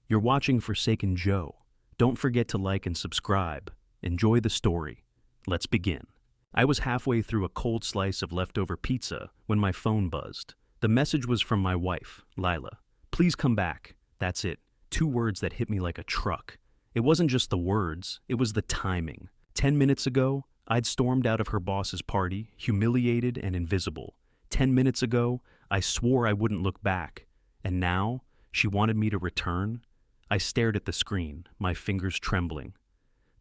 You're watching Forsaken Joe. Don't forget to like and subscribe. Enjoy the story. Let's begin. I was halfway through a cold slice of leftover pizza when my phone buzzed. The message was from my wife, Lila. Please come back. That's it. 2 words that hit me like a truck. It wasn't just the words, it was the timing. 10 minutes ago, I'd stormed out of her boss's party, humiliated and invisible. 10 minutes ago, I swore I wouldn't look back. And now, she wanted me to return? I stared at the screen, my fingers trembling.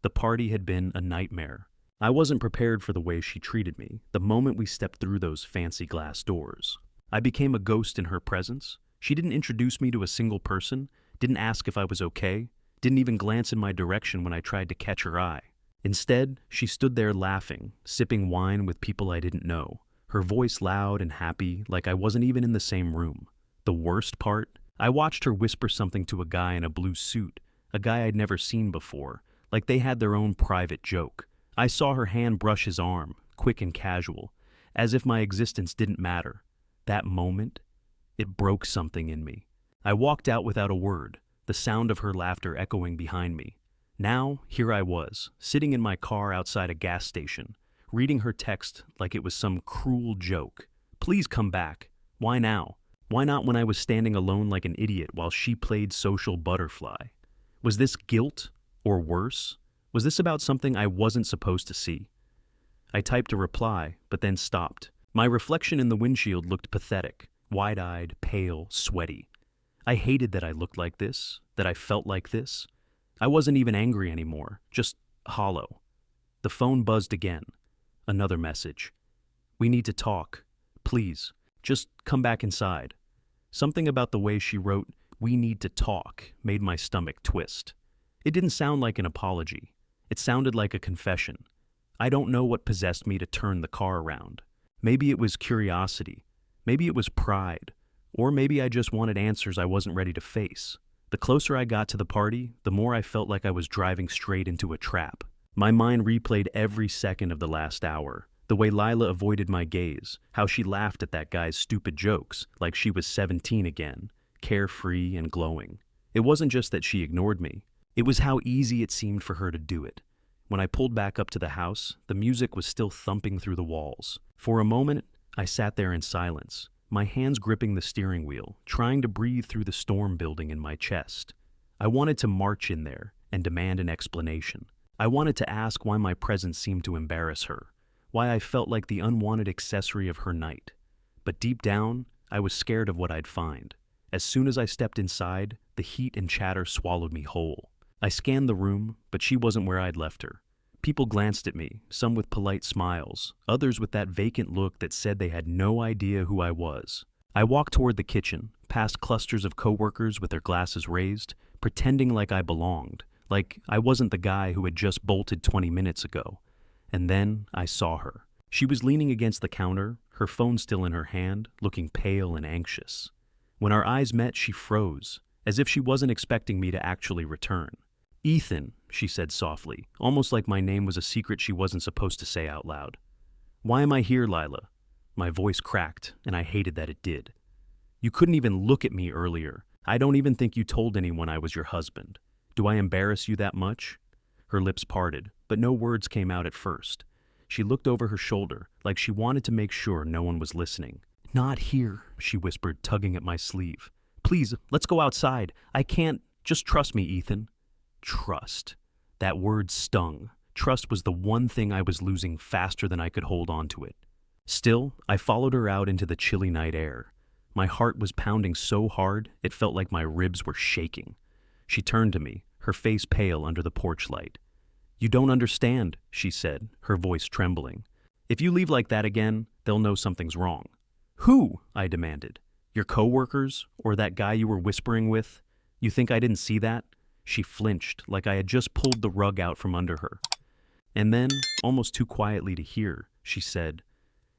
The party had been a nightmare. I wasn't prepared for the way she treated me the moment we stepped through those fancy glass doors. I became a ghost in her presence. She didn't introduce me to a single person, didn't ask if I was okay, didn't even glance in my direction when I tried to catch her eye. Instead, she stood there laughing, sipping wine with people I didn't know, her voice loud and happy like I wasn't even in the same room. The worst part? I watched her whisper something to a guy in a blue suit, a guy I'd never seen before, like they had their own private joke. I saw her hand brush his arm, quick and casual, as if my existence didn't matter. That moment, it broke something in me. I walked out without a word, the sound of her laughter echoing behind me. Now, here I was, sitting in my car outside a gas station, reading her text like it was some cruel joke. Please come back. Why now? Why not when I was standing alone like an idiot while she played social butterfly? Was this guilt? Or worse? Was this about something I wasn't supposed to see? I typed a reply, but then stopped. My reflection in the windshield looked pathetic, wide-eyed, pale, sweaty. I hated that I looked like this, that I felt like this. I wasn't even angry anymore, just hollow. The phone buzzed again. Another message. We need to talk. Please, just come back inside. Something about the way she wrote, "We need to talk," made my stomach twist. It didn't sound like an apology. It sounded like a confession. I don't know what possessed me to turn the car around. Maybe it was curiosity. Maybe it was pride. Or maybe I just wanted answers I wasn't ready to face. The closer I got to the party, the more I felt like I was driving straight into a trap. My mind replayed every second of the last hour. The way Lila avoided my gaze, how she laughed at that guy's stupid jokes like she was 17 again, carefree and glowing. It wasn't just that she ignored me. It was how easy it seemed for her to do it. When I pulled back up to the house, the music was still thumping through the walls. For a moment, I sat there in silence, my hands gripping the steering wheel, trying to breathe through the storm building in my chest. I wanted to march in there and demand an explanation. I wanted to ask why my presence seemed to embarrass her, why I felt like the unwanted accessory of her night. But deep down, I was scared of what I'd find. As soon as I stepped inside, the heat and chatter swallowed me whole. I scanned the room, but she wasn't where I'd left her. People glanced at me, some with polite smiles, others with that vacant look that said they had no idea who I was. I walked toward the kitchen, past clusters of coworkers with their glasses raised, pretending like I belonged, like I wasn't the guy who had just bolted 20 minutes ago. And then I saw her. She was leaning against the counter, her phone still in her hand, looking pale and anxious. When our eyes met, she froze, as if she wasn't expecting me to actually return. "Ethan," she said softly, almost like my name was a secret she wasn't supposed to say out loud. "Why am I here, Lila?" My voice cracked, and I hated that it did. "You couldn't even look at me earlier. I don't even think you told anyone I was your husband. Do I embarrass you that much?" Her lips parted, but no words came out at first. She looked over her shoulder, like she wanted to make sure no one was listening. "Not here," she whispered, tugging at my sleeve. "Please, let's go outside. I can't. Just trust me, Ethan." Trust. That word stung. Trust was the one thing I was losing faster than I could hold on to it. Still, I followed her out into the chilly night air. My heart was pounding so hard, it felt like my ribs were shaking. She turned to me, her face pale under the porch light. "You don't understand," she said, her voice trembling. "If you leave like that again, they'll know something's wrong." "Who?" I demanded. "Your coworkers? Or that guy you were whispering with? You think I didn't see that?" She flinched, like I had just pulled the rug out from under her. And then, almost too quietly to hear, she said,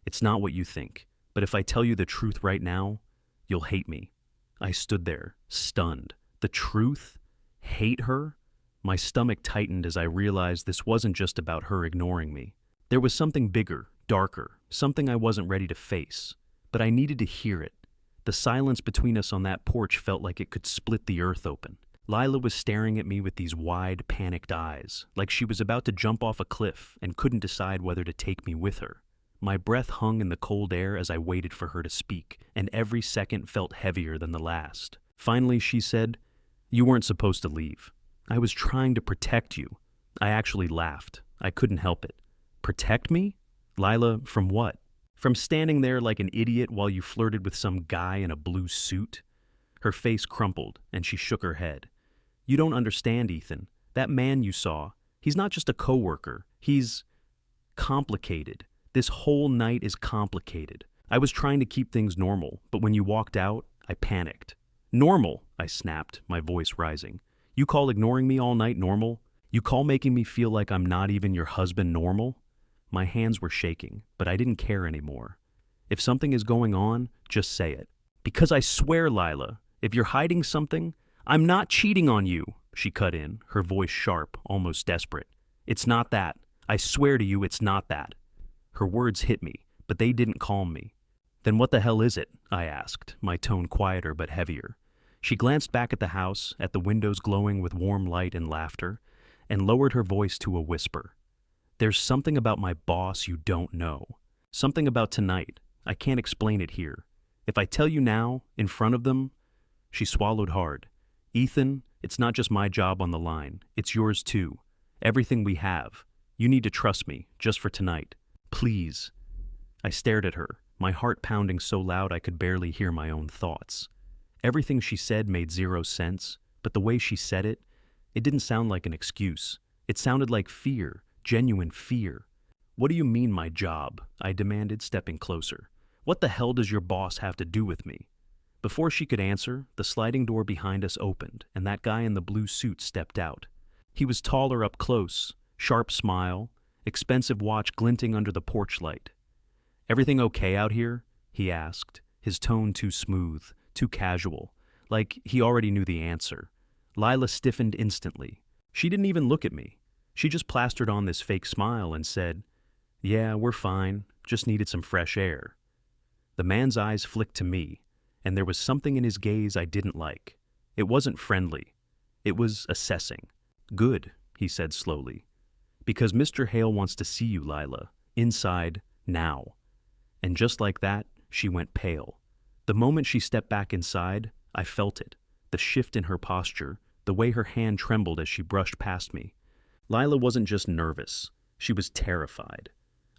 "It's not what you think, but if I tell you the truth right now, you'll hate me." I stood there, stunned. The truth? Hate her? My stomach tightened as I realized this wasn't just about her ignoring me. There was something bigger, darker, something I wasn't ready to face. But I needed to hear it. The silence between us on that porch felt like it could split the earth open. Lila was staring at me with these wide, panicked eyes, like she was about to jump off a cliff and couldn't decide whether to take me with her. My breath hung in the cold air as I waited for her to speak, and every second felt heavier than the last. Finally, she said, "You weren't supposed to leave. I was trying to protect you." I actually laughed. I couldn't help it. Protect me? Lila, from what? From standing there like an idiot while you flirted with some guy in a blue suit? Her face crumpled, and she shook her head. "You don't understand, Ethan. That man you saw, he's not just a coworker. He's complicated. This whole night is complicated. I was trying to keep things normal, but when you walked out, I panicked." "Normal?" I snapped, my voice rising. "You call ignoring me all night normal? You call making me feel like I'm not even your husband normal?" My hands were shaking, but I didn't care anymore. "If something is going on, just say it." "Because I swear, Lila, if you're hiding something, I'm not cheating on you," she cut in, her voice sharp, almost desperate. "It's not that. I swear to you it's not that." Her words hit me, but they didn't calm me. "Then what the hell is it?" I asked, my tone quieter but heavier. She glanced back at the house, at the windows glowing with warm light and laughter, and lowered her voice to a whisper. "There's something about my boss you don't know. Something about tonight. I can't explain it here. If I tell you now, in front of them..." She swallowed hard. "Ethan, it's not just my job on the line. It's yours too. Everything we have. You need to trust me, just for tonight. Please." I stared at her, my heart pounding so loud I could barely hear my own thoughts. Everything she said made zero sense, but the way she said it didn't sound like an excuse. It sounded like fear, genuine fear. "What do you mean, my job?" I demanded, stepping closer. "What the hell does your boss have to do with me?" Before she could answer, the sliding door behind us opened, and that guy in the blue suit stepped out. He was taller up close, sharp smile, expensive watch glinting under the porch light. "Everything okay out here?" he asked, his tone too smooth, too casual, like he already knew the answer. Lila stiffened instantly. She didn't even look at me. She just plastered on this fake smile and said, "Yeah, we're fine, just needed some fresh air." The man's eyes flicked to me, and there was something in his gaze I didn't like. It wasn't friendly. It was assessing. "Good," he said slowly. "Because Mr. Hale wants to see you, Lila. Inside, now." And just like that, she went pale. The moment she stepped back inside, I felt it. The shift in her posture, the way her hand trembled as she brushed past me. Lila wasn't just nervous. She was terrified.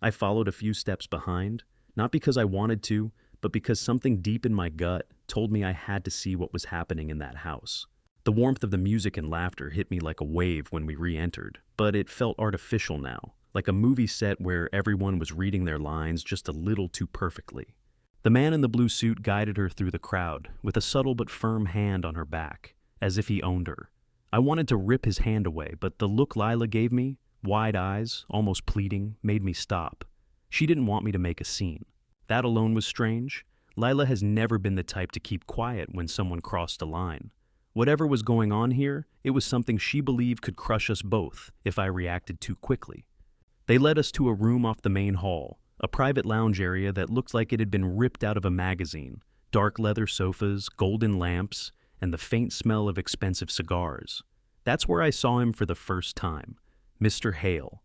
I followed a few steps behind, not because I wanted to, but because something deep in my gut told me I had to see what was happening in that house. The warmth of the music and laughter hit me like a wave when we re-entered, but it felt artificial now, like a movie set where everyone was reading their lines just a little too perfectly. The man in the blue suit guided her through the crowd, with a subtle but firm hand on her back, as if he owned her. I wanted to rip his hand away, but the look Lila gave me, wide eyes, almost pleading, made me stop. She didn't want me to make a scene. That alone was strange. Lila has never been the type to keep quiet when someone crossed a line. Whatever was going on here, it was something she believed could crush us both if I reacted too quickly. They led us to a room off the main hall, a private lounge area that looked like it had been ripped out of a magazine. Dark leather sofas, golden lamps, and the faint smell of expensive cigars. That's where I saw him for the first time. Mr. Hale,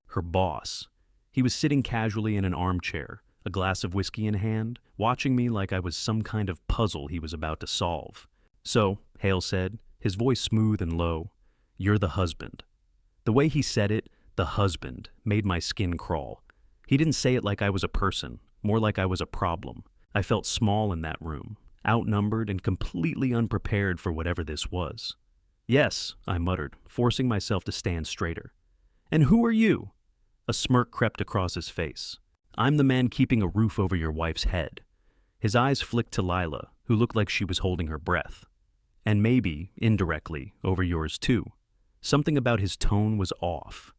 her boss. He was sitting casually in an armchair, a glass of whiskey in hand, watching me like I was some kind of puzzle he was about to solve. "So," Hale said, his voice smooth and low, "you're the husband." The way he said it, the husband, made my skin crawl. He didn't say it like I was a person, more like I was a problem. I felt small in that room, outnumbered and completely unprepared for whatever this was. "Yes," I muttered, forcing myself to stand straighter. "And who are you?" A smirk crept across his face. "I'm the man keeping a roof over your wife's head." His eyes flicked to Lila, who looked like she was holding her breath. "And maybe, indirectly, over yours too." Something about his tone was off.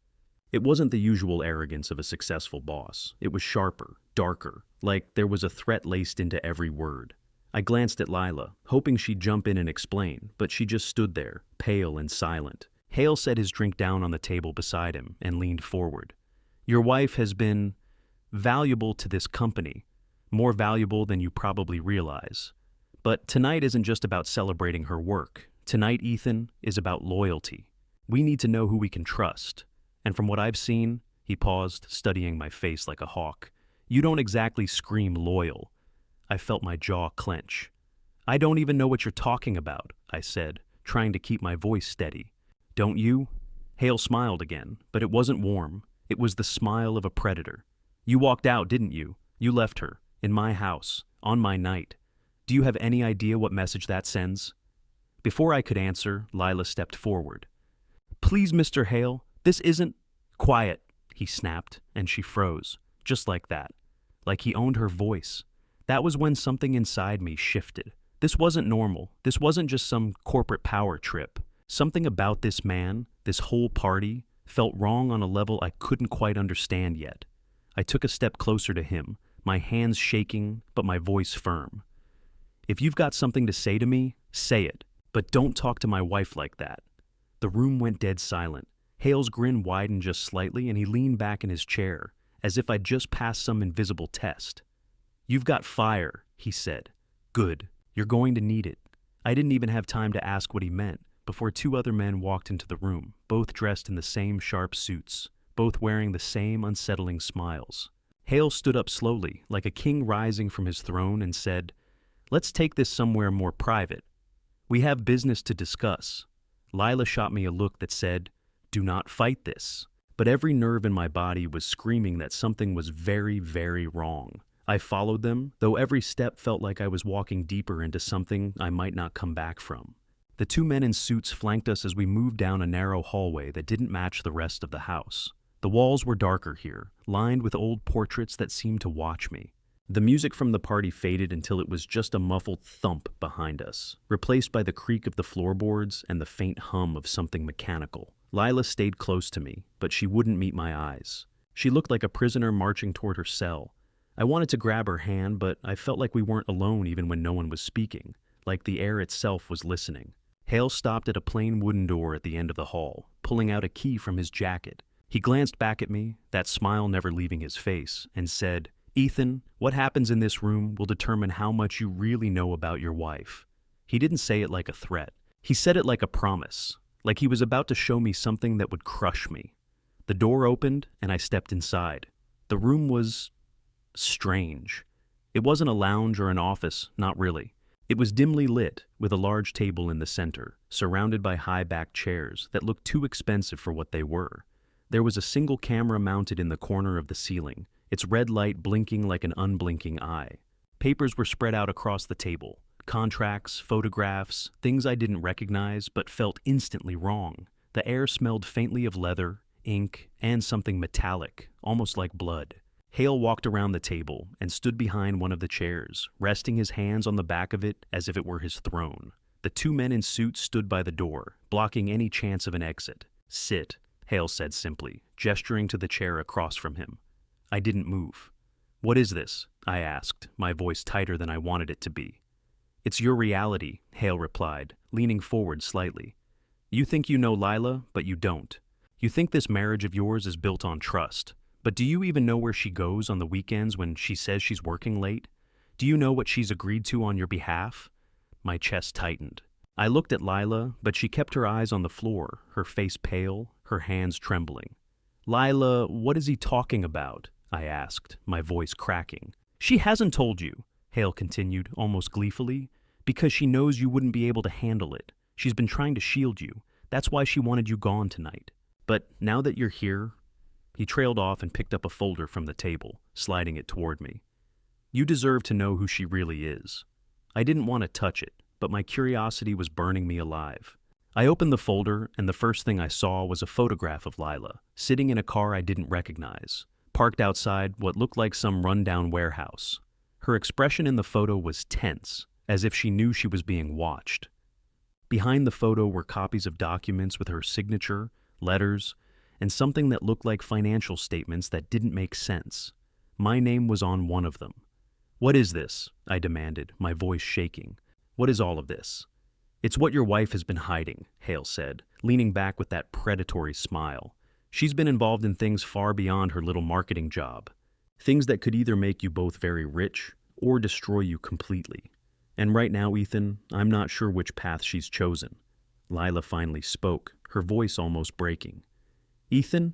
It wasn't the usual arrogance of a successful boss. It was sharper, darker, like there was a threat laced into every word. I glanced at Lila, hoping she'd jump in and explain, but she just stood there, pale and silent. Hale set his drink down on the table beside him and leaned forward. "Your wife has been valuable to this company, more valuable than you probably realize. But tonight isn't just about celebrating her work. Tonight, Ethan, is about loyalty. We need to know who we can trust. And from what I've seen, he paused, studying my face like a hawk, you don't exactly scream loyal. I felt my jaw clench. I don't even know what you're talking about, I said, trying to keep my voice steady. Don't you? Hale smiled again, but it wasn't warm. It was the smile of a predator. You walked out, didn't you? You left her, in my house, on my night. Do you have any idea what message that sends? Before I could answer, Lila stepped forward. Please, Mr. Hale, this isn't… Quiet, he snapped, and she froze, just like that. Like he owned her voice. That was when something inside me shifted. This wasn't normal. This wasn't just some corporate power trip. Something about this man, this whole party, felt wrong on a level I couldn't quite understand yet. I took a step closer to him, my hands shaking, but my voice firm. If you've got something to say to me, say it, but don't talk to my wife like that. The room went dead silent. Hale's grin widened just slightly, and he leaned back in his chair, as if I'd just passed some invisible test. You've got fire, he said. Good. You're going to need it. I didn't even have time to ask what he meant before two other men walked into the room, both dressed in the same sharp suits, both wearing the same unsettling smiles. Hale stood up slowly, like a king rising from his throne, and said, Let's take this somewhere more private. We have business to discuss. Lila shot me a look that said, Do not fight this. But every nerve in my body was screaming that something was very, very wrong. I followed them, though every step felt like I was walking deeper into something I might not come back from. The two men in suits flanked us as we moved down a narrow hallway that didn't match the rest of the house. The walls were darker here, lined with old portraits that seemed to watch me. The music from the party faded until it was just a muffled thump behind us, replaced by the creak of the floorboards and the faint hum of something mechanical. Lila stayed close to me, but she wouldn't meet my eyes. She looked like a prisoner marching toward her cell. I wanted to grab her hand, but I felt like we weren't alone even when no one was speaking, like the air itself was listening. Hale stopped at a plain wooden door at the end of the hall, pulling out a key from his jacket. He glanced back at me, that smile never leaving his face, and said, Ethan, what happens in this room will determine how much you really know about your wife. He didn't say it like a threat. He said it like a promise, like he was about to show me something that would crush me. The door opened, and I stepped inside. The room was strange. It wasn't a lounge or an office, not really. It was dimly lit, with a large table in the center, surrounded by high-backed chairs that looked too expensive for what they were. There was a single camera mounted in the corner of the ceiling, its red light blinking like an unblinking eye. Papers were spread out across the table. Contracts, photographs, things I didn't recognize but felt instantly wrong. The air smelled faintly of leather, ink, and something metallic, almost like blood. Hale walked around the table and stood behind one of the chairs, resting his hands on the back of it as if it were his throne. The two men in suits stood by the door, blocking any chance of an exit. Sit, Hale said simply, gesturing to the chair across from him. I didn't move. What is this? I asked, my voice tighter than I wanted it to be. It's your reality, Hale replied, leaning forward slightly. You think you know Lila, but you don't. You think this marriage of yours is built on trust. But do you even know where she goes on the weekends when she says she's working late? Do you know what she's agreed to on your behalf? My chest tightened. I looked at Lila, but she kept her eyes on the floor, her face pale, her hands trembling. Lila, what is he talking about? I asked, my voice cracking. She hasn't told you, Hale continued, almost gleefully, because she knows you wouldn't be able to handle it. She's been trying to shield you. That's why she wanted you gone tonight. But now that you're here… He trailed off and picked up a folder from the table, sliding it toward me. You deserve to know who she really is. I didn't want to touch it, but my curiosity was burning me alive. I opened the folder, and the first thing I saw was a photograph of Lila, sitting in a car I didn't recognize, parked outside what looked like some rundown warehouse. Her expression in the photo was tense, as if she knew she was being watched. Behind the photo were copies of documents with her signature, letters, and something that looked like financial statements that didn't make sense. My name was on one of them. What is this? I demanded, my voice shaking. What is all of this? It's what your wife has been hiding, Hale said, leaning back with that predatory smile. She's been involved in things far beyond her little marketing job. Things that could either make you both very rich or destroy you completely. And right now, Ethan, I'm not sure which path she's chosen. Lila finally spoke, her voice almost breaking. Ethan,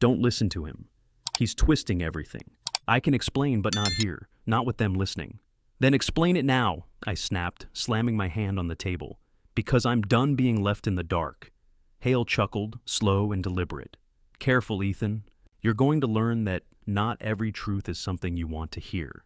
don't listen to him. He's twisting everything. I can explain, but not here, not with them listening. Then explain it now, I snapped, slamming my hand on the table. Because I'm done being left in the dark. Hale chuckled, slow and deliberate. Careful, Ethan. You're going to learn that not every truth is something you want to hear.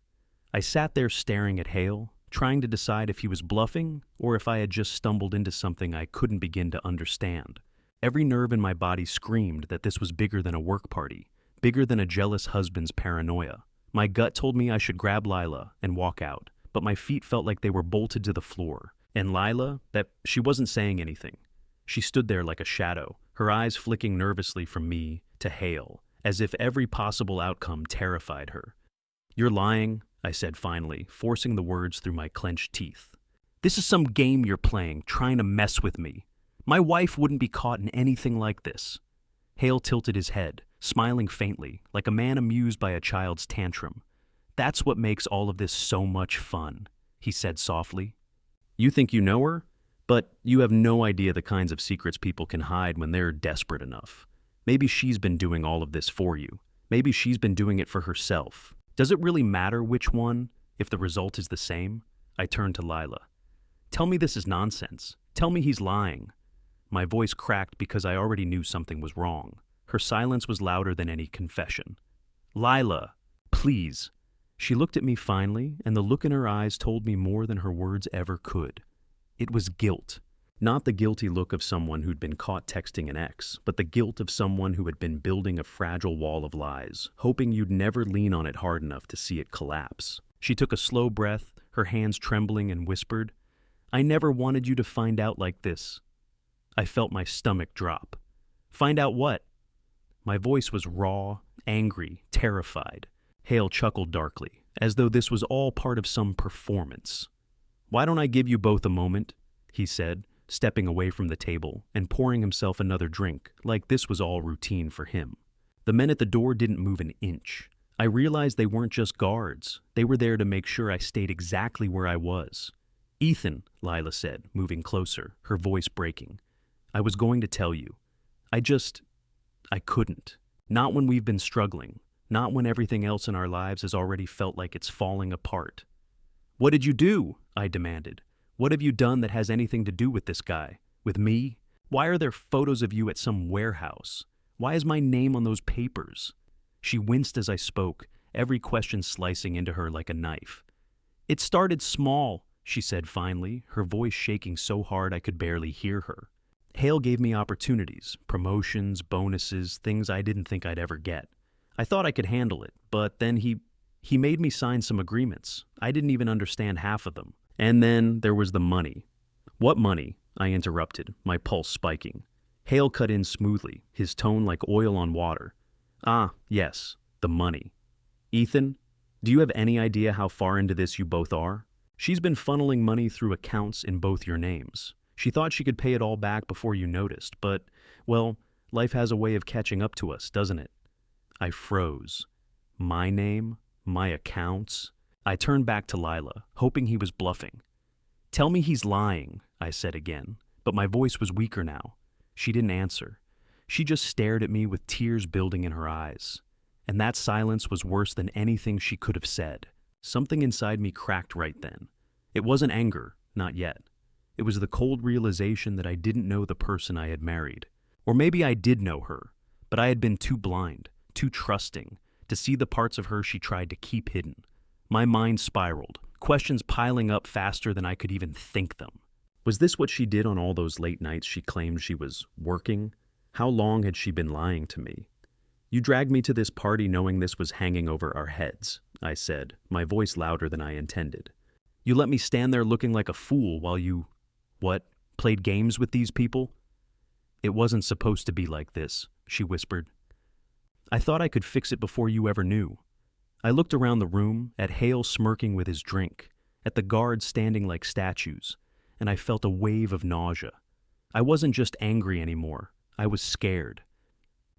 I sat there staring at Hale, trying to decide if he was bluffing or if I had just stumbled into something I couldn't begin to understand. Every nerve in my body screamed that this was bigger than a work party, bigger than a jealous husband's paranoia. My gut told me I should grab Lila and walk out, but my feet felt like they were bolted to the floor. And Lila, that she wasn't saying anything. She stood there like a shadow, her eyes flicking nervously from me to Hale, as if every possible outcome terrified her. You're lying, I said finally, forcing the words through my clenched teeth. This is some game you're playing, trying to mess with me. My wife wouldn't be caught in anything like this. Hale tilted his head, smiling faintly, like a man amused by a child's tantrum. That's what makes all of this so much fun, he said softly. You think you know her? But you have no idea the kinds of secrets people can hide when they're desperate enough. Maybe she's been doing all of this for you. Maybe she's been doing it for herself. Does it really matter which one, if the result is the same? I turned to Lila. Tell me this is nonsense. Tell me he's lying. My voice cracked because I already knew something was wrong. Her silence was louder than any confession. Lila, please. She looked at me finally, and the look in her eyes told me more than her words ever could. It was guilt. Not the guilty look of someone who'd been caught texting an ex, but the guilt of someone who had been building a fragile wall of lies, hoping you'd never lean on it hard enough to see it collapse. She took a slow breath, her hands trembling, and whispered, I never wanted you to find out like this. I felt my stomach drop. Find out what? My voice was raw, angry, terrified. Hale chuckled darkly, as though this was all part of some performance. Why don't I give you both a moment? He said, stepping away from the table and pouring himself another drink, like this was all routine for him. The men at the door didn't move an inch. I realized they weren't just guards. They were there to make sure I stayed exactly where I was. Ethan, Lila said, moving closer, her voice breaking. I was going to tell you. I couldn't. Not when we've been struggling. Not when everything else in our lives has already felt like it's falling apart. What did you do? I demanded. What have you done that has anything to do with this guy? With me? Why are there photos of you at some warehouse? Why is my name on those papers? She winced as I spoke, every question slicing into her like a knife. It started small, she said finally, her voice shaking so hard I could barely hear her. Hale gave me opportunities, promotions, bonuses, things I didn't think I'd ever get. I thought I could handle it, but then he made me sign some agreements. I didn't even understand half of them. And then there was the money. What money? I interrupted, my pulse spiking. Hale cut in smoothly, his tone like oil on water. Ah, yes, the money. Ethan, do you have any idea how far into this you both are? She's been funneling money through accounts in both your names. She thought she could pay it all back before you noticed, but, well, life has a way of catching up to us, doesn't it? I froze. My name? My accounts? I turned back to Lila, hoping he was bluffing. Tell me he's lying, I said again, but my voice was weaker now. She didn't answer. She just stared at me with tears building in her eyes. And that silence was worse than anything she could have said. Something inside me cracked right then. It wasn't anger, not yet. It was the cold realization that I didn't know the person I had married. Or maybe I did know her, but I had been too blind, too trusting, to see the parts of her she tried to keep hidden. My mind spiraled, questions piling up faster than I could even think them. Was this what she did on all those late nights she claimed she was working? How long had she been lying to me? You dragged me to this party knowing this was hanging over our heads, I said, my voice louder than I intended. You let me stand there looking like a fool while you, played games with these people? It wasn't supposed to be like this, she whispered. I thought I could fix it before you ever knew. I looked around the room, at Hale smirking with his drink, at the guards standing like statues, and I felt a wave of nausea. I wasn't just angry anymore. I was scared.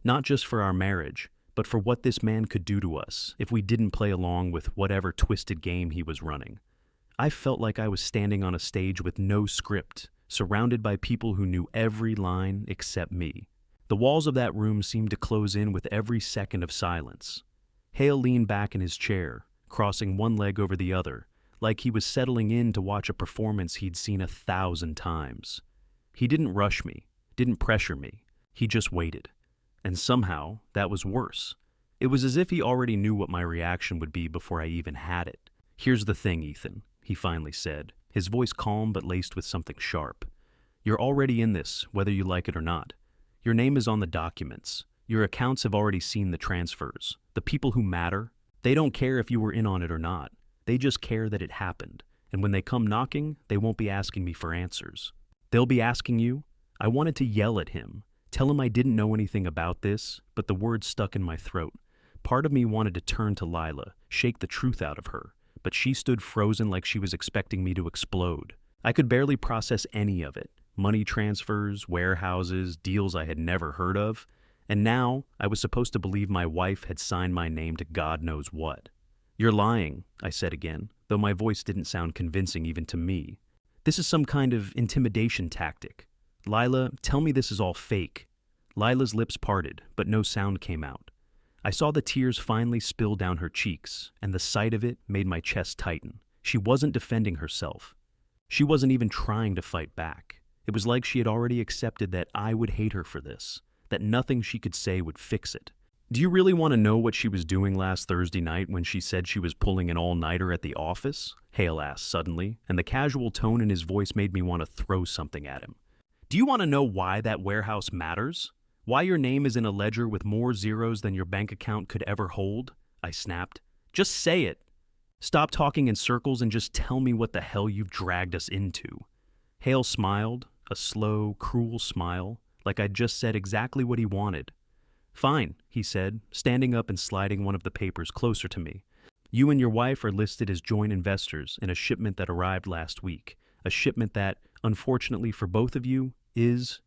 Not just for our marriage, but for what this man could do to us if we didn't play along with whatever twisted game he was running. I felt like I was standing on a stage with no script, surrounded by people who knew every line except me. The walls of that room seemed to close in with every second of silence. Hale leaned back in his chair, crossing one leg over the other, like he was settling in to watch a performance he'd seen 1,000 times. He didn't rush me, didn't pressure me. He just waited. And somehow, that was worse. It was as if he already knew what my reaction would be before I even had it. "Here's the thing, Ethan," he finally said, his voice calm but laced with something sharp. "You're already in this, whether you like it or not. Your name is on the documents. Your accounts have already seen the transfers. The people who matter, they don't care if you were in on it or not. They just care that it happened. And when they come knocking, they won't be asking me for answers. They'll be asking you." I wanted to yell at him, tell him I didn't know anything about this, but the words stuck in my throat. Part of me wanted to turn to Lila, shake the truth out of her, but she stood frozen like she was expecting me to explode. I could barely process any of it. Money transfers, warehouses, deals I had never heard of, and now I was supposed to believe my wife had signed my name to God knows what. "You're lying," I said again, though my voice didn't sound convincing even to me. "This is some kind of intimidation tactic. Lila, tell me this is all fake." Lila's lips parted, but no sound came out. I saw the tears finally spill down her cheeks, and the sight of it made my chest tighten. She wasn't defending herself. She wasn't even trying to fight back. It was like she had already accepted that I would hate her for this, that nothing she could say would fix it. "Do you really want to know what she was doing last Thursday night when she said she was pulling an all-nighter at the office?" Hale asked suddenly, and the casual tone in his voice made me want to throw something at him. "Do you want to know why that warehouse matters? Why your name is in a ledger with more zeros than your bank account could ever hold?" I snapped. "Just say it. Stop talking in circles and just tell me what the hell you've dragged us into." Hale smiled, a slow, cruel smile, like I'd just said exactly what he wanted. "Fine," he said, standing up and sliding one of the papers closer to me. "You and your wife are listed as joint investors in a shipment that arrived last week, a shipment that, unfortunately for both of you, is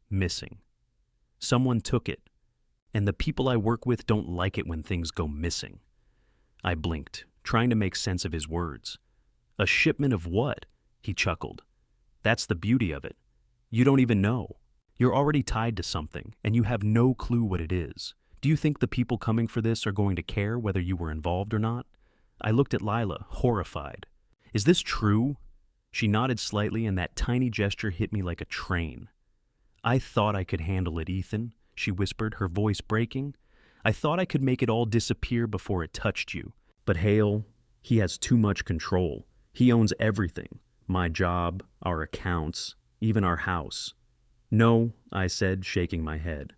missing. Someone took it, and the people I work with don't like it when things go missing." I blinked, trying to make sense of his words. "A shipment of what?" He chuckled. "That's the beauty of it. You don't even know. You're already tied to something, and you have no clue what it is. Do you think the people coming for this are going to care whether you were involved or not?" I looked at Lila, horrified. "Is this true?" She nodded slightly, and that tiny gesture hit me like a train. "I thought I could handle it, Ethan," she whispered, her voice breaking. "I thought I could make it all disappear before it touched you. But Hale, he has too much control. He owns everything. My job, our accounts, even our house." "No," I said, shaking my head.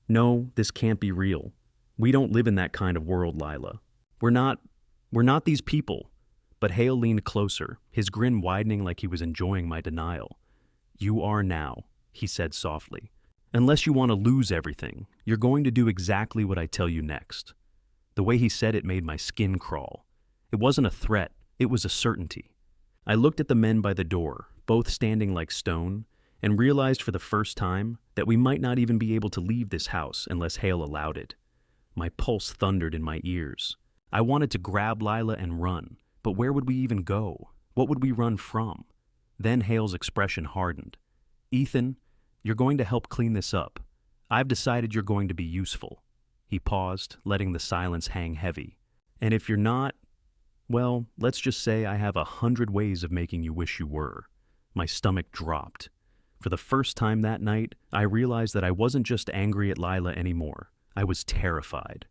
"No, this can't be real. We don't live in that kind of world, Lila. We're not these people." But Hale leaned closer, his grin widening like he was enjoying my denial. "You are now," he said softly. "Unless you want to lose everything, you're going to do exactly what I tell you next." The way he said it made my skin crawl. It wasn't a threat, it was a certainty. I looked at the men by the door, both standing like stone, and realized for the first time that we might not even be able to leave this house unless Hale allowed it. My pulse thundered in my ears. I wanted to grab Lila and run, but where would we even go? What would we run from? Then Hale's expression hardened. "Ethan, you're going to help clean this up. I've decided you're going to be useful." He paused, letting the silence hang heavy. "And if you're not, well, let's just say I have 100 ways of making you wish you were." My stomach dropped. For the first time that night, I realized that I wasn't just angry at Lila anymore. I was terrified.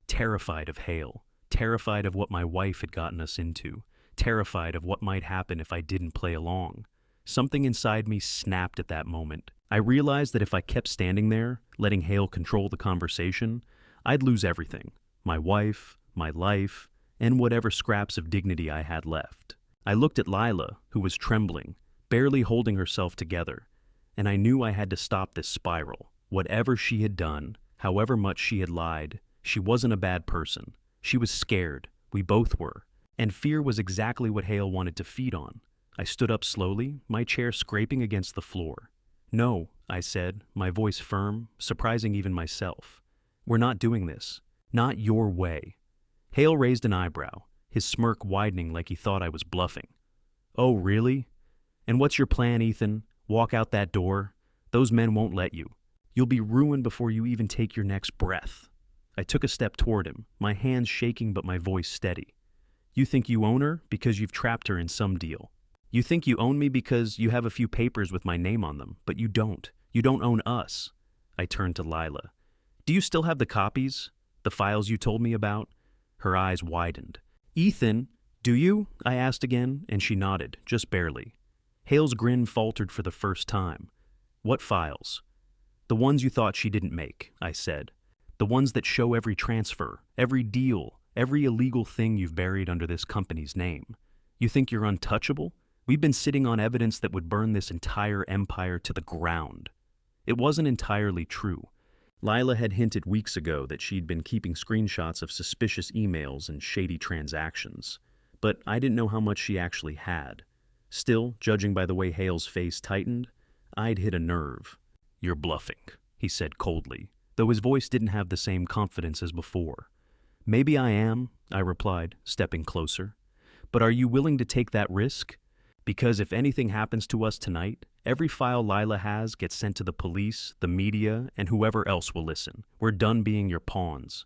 Terrified of Hale. Terrified of what my wife had gotten us into. Terrified of what might happen if I didn't play along. Something inside me snapped at that moment. I realized that if I kept standing there, letting Hale control the conversation, I'd lose everything. My wife, my life, and whatever scraps of dignity I had left. I looked at Lila, who was trembling, barely holding herself together, and I knew I had to stop this spiral. Whatever she had done, however much she had lied, she wasn't a bad person. She was scared. We both were. And fear was exactly what Hale wanted to feed on. I stood up slowly, my chair scraping against the floor. "No," I said, my voice firm, surprising even myself. "We're not doing this. Not your way." Hale raised an eyebrow, his smirk widening like he thought I was bluffing. "Oh, really? And what's your plan, Ethan? Walk out that door. Those men won't let you. You'll be ruined before you even take your next breath. I took a step toward him, my hands shaking but my voice steady. You think you own her because you've trapped her in some deal. You think you own me because you have a few papers with my name on them, but you don't. You don't own us. I turned to Lila. Do you still have the copies? The files you told me about? Her eyes widened. Ethan, do you? I asked again, and she nodded, just barely. Hale's grin faltered for the first time. What files? The ones you thought she didn't make, I said. The ones that show every transfer, every deal, every illegal thing you've buried under this company's name. You think you're untouchable? We've been sitting on evidence that would burn this entire empire to the ground. It wasn't entirely true. Lila had hinted weeks ago that she'd been keeping screenshots of suspicious emails and shady transactions, but I didn't know how much she actually had. Still, judging by the way Hale's face tightened, I'd hit a nerve. You're bluffing, he said coldly, though his voice didn't have the same confidence as before. Maybe I am, I replied, stepping closer. But are you willing to take that risk? Because if anything happens to us tonight, every file Lila has gets sent to the police, the media, and whoever else will listen. We're done being your pawns.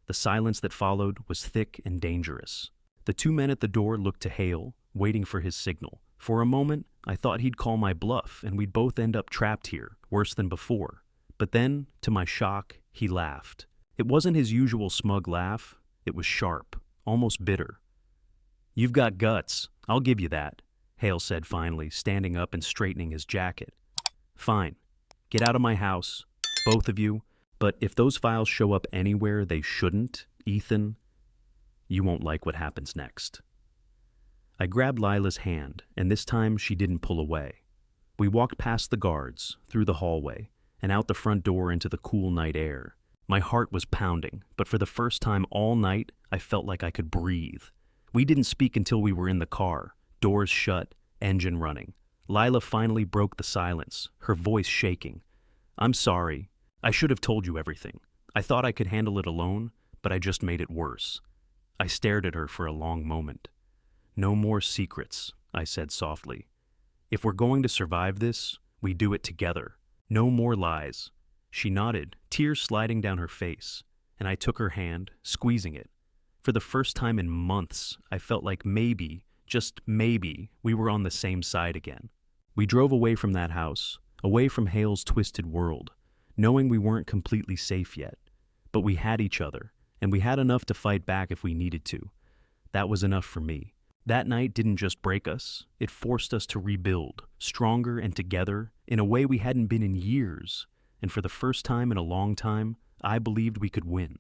The silence that followed was thick and dangerous. The two men at the door looked to Hale, waiting for his signal. For a moment, I thought he'd call my bluff and we'd both end up trapped here, worse than before. But then, to my shock, he laughed. It wasn't his usual smug laugh. It was sharp, almost bitter. You've got guts. I'll give you that, Hale said finally, standing up and straightening his jacket. Fine. Get out of my house, both of you. But if those files show up anywhere they shouldn't, Ethan, you won't like what happens next. I grabbed Lila's hand, and this time she didn't pull away. We walked past the guards, through the hallway, and out the front door into the cool night air. My heart was pounding, but for the first time all night, I felt like I could breathe. We didn't speak until we were in the car, doors shut, engine running. Lila finally broke the silence, her voice shaking. I'm sorry. I should have told you everything. I thought I could handle it alone, but I just made it worse. I stared at her for a long moment. No more secrets, I said softly. If we're going to survive this, we do it together. No more lies. She nodded, tears sliding down her face, and I took her hand, squeezing it. For the first time in months, I felt like maybe, just maybe, we were on the same side again. We drove away from that house, away from Hale's twisted world, knowing we weren't completely safe yet. But we had each other, and we had enough to fight back if we needed to. That was enough for me. That night didn't just break us, it forced us to rebuild, stronger and together, in a way we hadn't been in years. And for the first time in a long time, I believed we could win.